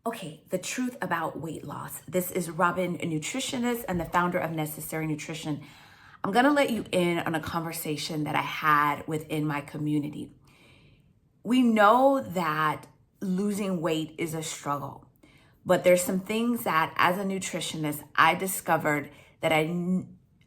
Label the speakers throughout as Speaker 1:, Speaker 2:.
Speaker 1: Okay, the truth about weight loss. This is Robin-Nutritionist and the founder of Necessary Nutrition. I'm gonna let you in on a conversation that I had within my community. We know that losing weight is a struggle, but there's some things that as a nutritionist, I discovered that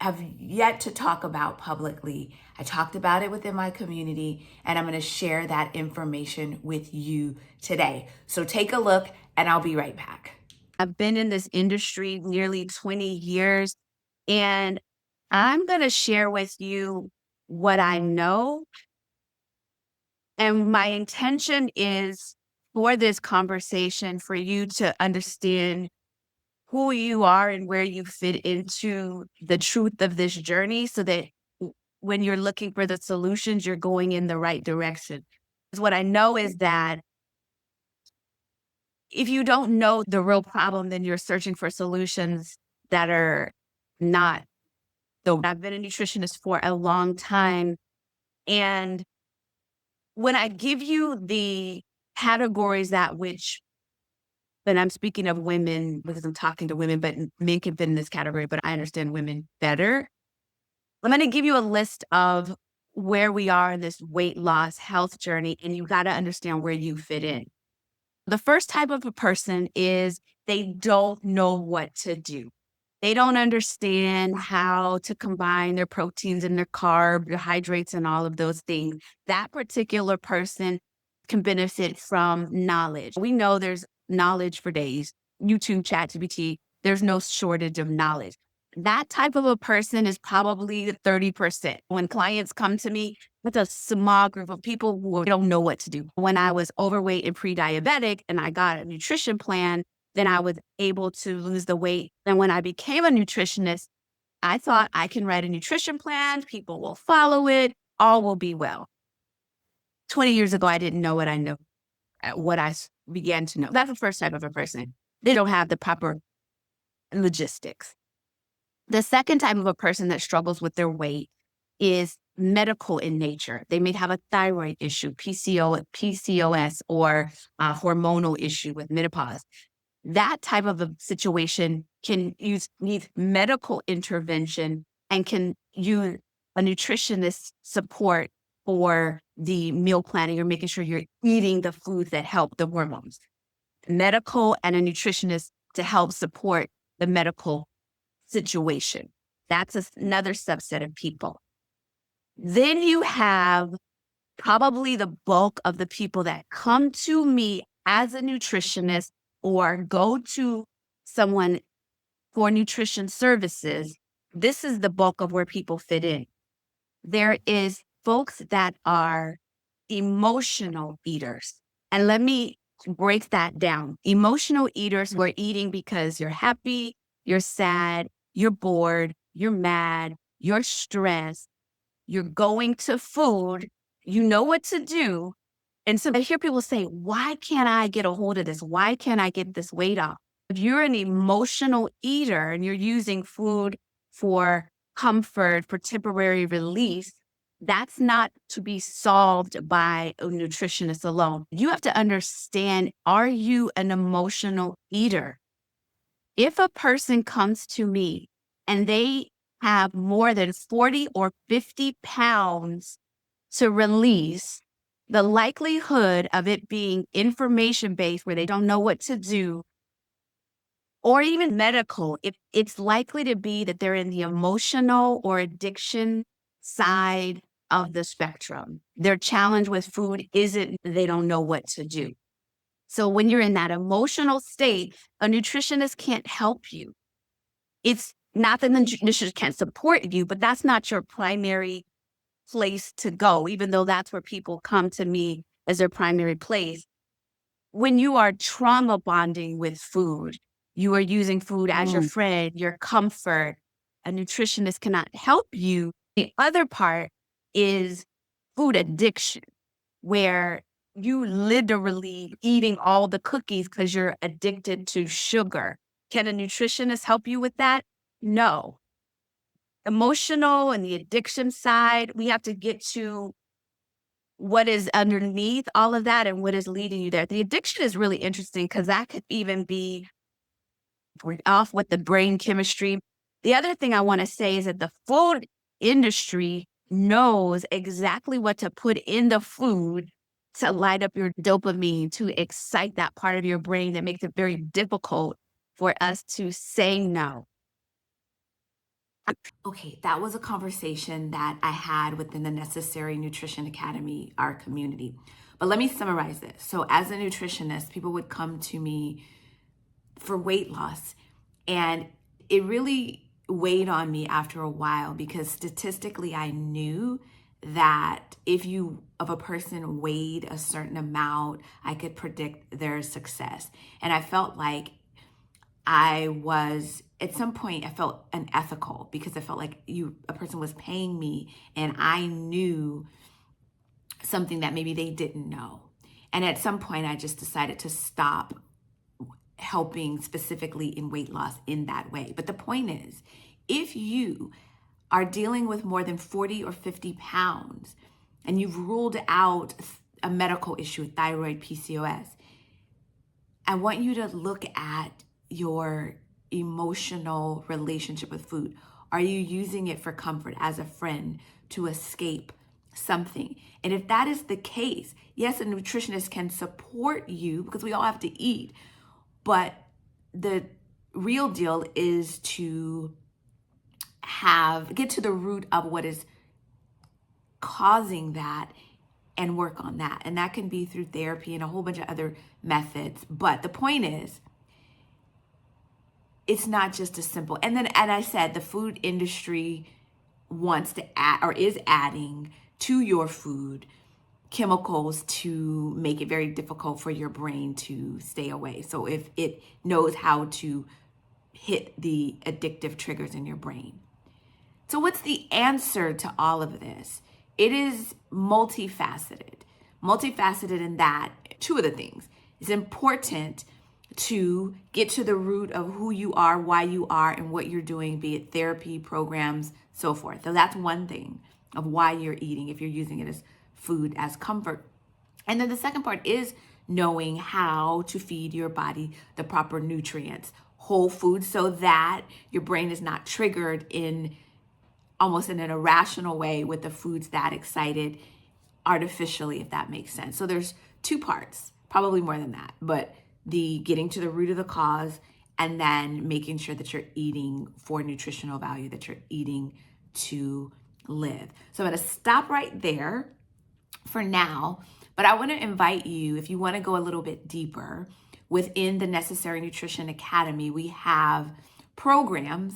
Speaker 1: have yet to talk about publicly. I talked about it within my community, and I'm gonna share that information with you today. So take a look, and I'll be right back.
Speaker 2: I've been in this industry nearly 20 years, and I'm going to share with you what I know. And my intention is for this conversation for you to understand who you are and where you fit into the truth of this journey so that when you're looking for the solutions, you're going in the right direction. 'Cause what I know is that if you don't know the real problem, then you're searching for solutions that are not. So I've been a nutritionist for a long time. And when I give you the categories that which, and I'm speaking of women because I'm talking to women, but men can fit in this category, but I understand women better. I'm going to give you a list of where we are in this weight loss health journey, and you got to understand where you fit in. The first type of a person is they don't know what to do. They don't understand how to combine their proteins and their carbohydrates and all of those things. That particular person can benefit from knowledge. We know there's knowledge for days. YouTube, ChatGPT, there's no shortage of knowledge. That type of a person is probably 30%. When clients come to me, it's a small group of people who don't know what to do. When I was overweight and pre-diabetic and I got a nutrition plan, then I was able to lose the weight. And when I became a nutritionist, I thought I can write a nutrition plan, people will follow it, all will be well. 20 years ago, I didn't know what I know, began to know. That's the first type of a person. They don't have the proper logistics. The second type of a person that struggles with their weight is medical in nature. They may have a thyroid issue, PCOS, or a hormonal issue with menopause. That type of a situation needs medical intervention and can use a nutritionist support for the meal planning or making sure you're eating the foods that help the hormones. Medical and a nutritionist to help support the medical situation. That's another subset of people. Then you have probably the bulk of the people that come to me as a nutritionist or go to someone for nutrition services. This is the bulk of where people fit in. There is folks that are emotional eaters. And let me break that down. Emotional eaters who are eating because you're happy, you're sad, you're bored, you're mad, you're stressed, you're going to food, you know what to do. And so I hear people say, why can't I get a hold of this? Why can't I get this weight off? If you're an emotional eater and you're using food for comfort, for temporary release, that's not to be solved by a nutritionist alone. You have to understand, are you an emotional eater? If a person comes to me and they have more than 40 or 50 pounds to release, the likelihood of it being information based where they don't know what to do, or even medical, it's likely to be that they're in the emotional or addiction side of the spectrum. Their challenge with food isn't they don't know what to do. So when you're in that emotional state, a nutritionist can't help you. It's not that the nutritionist can't support you, but that's not your primary place to go, even though that's where people come to me as their primary place. When you are trauma bonding with food, you are using food as your
Speaker 1: Mm.
Speaker 2: friend, your comfort. A nutritionist cannot help you. The other part is food addiction, where you literally eating all the cookies because you're addicted to sugar. Can a nutritionist help you with that? No. Emotional and the addiction side, we have to get to what is underneath all of that and what is leading you there. The addiction is really interesting because that could even be off with the brain chemistry. The other thing I want to say is that the food industry knows exactly what to put in the food to light up your dopamine, to excite that part of your brain that makes it very difficult for us to say no.
Speaker 1: Okay, that was a conversation that I had within the Necessary Nutrition Academy, our community. But let me summarize this. So, as a nutritionist, people would come to me for weight loss, and it really weighed on me after a while because statistically, I knew that if you of a person weighed a certain amount, I could predict their success. And I felt like at some point I felt unethical because I felt like a person was paying me and I knew something that maybe they didn't know. And at some point I just decided to stop helping specifically in weight loss in that way. But the point is, if you are dealing with more than 40 or 50 pounds and you've ruled out a medical issue, thyroid, PCOS, I want you to look at your emotional relationship with food. Are you using it for comfort as a friend to escape something? And if that is the case, yes, a nutritionist can support you because we all have to eat, but the real deal is to get to the root of what is causing that and work on that. And that can be through therapy and a whole bunch of other methods. But the point is, it's not just as simple. And I said, the food industry wants to add or is adding to your food chemicals to make it very difficult for your brain to stay away. So if it knows how to hit the addictive triggers in your brain. So what's the answer to all of this? It is multifaceted. Multifaceted in that, two of the things. It's important to get to the root of who you are, why you are, and what you're doing, be it therapy, programs, so forth. So that's one thing of why you're eating, if you're using it as food, as comfort. And then the second part is knowing how to feed your body the proper nutrients, whole food, so that your brain is not triggered almost in an irrational way with the foods that excited artificially, if that makes sense. So there's two parts, probably more than that, but the getting to the root of the cause and then making sure that you're eating for nutritional value, that you're eating to live. So I'm going to stop right there for now, but I want to invite you, if you want to go a little bit deeper within the Necessary Nutrition Academy, we have programs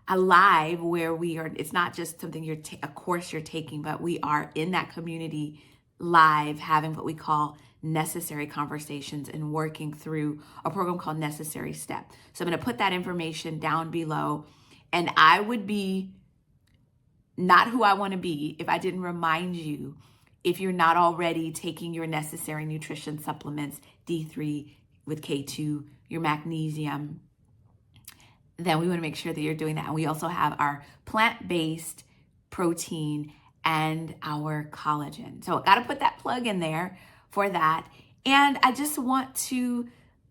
Speaker 1: alive where it's not just something a course you're taking, but we are in that community live having what we call necessary conversations and working through a program called Necessary Step. So I'm going to put that information down below, and I would be not who I want to be if I didn't remind you, if you're not already taking your necessary nutrition supplements, D3 with K2, your magnesium, then we want to make sure that you're doing that. And we also have our plant-based protein and our collagen. So got to put that plug in there for that. And I just want to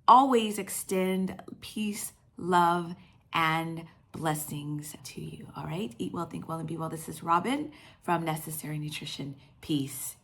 Speaker 1: always extend peace, love, and blessings to you. All right. Eat well, think well, and be well. This is Robin from Necessary Nutrition. Peace.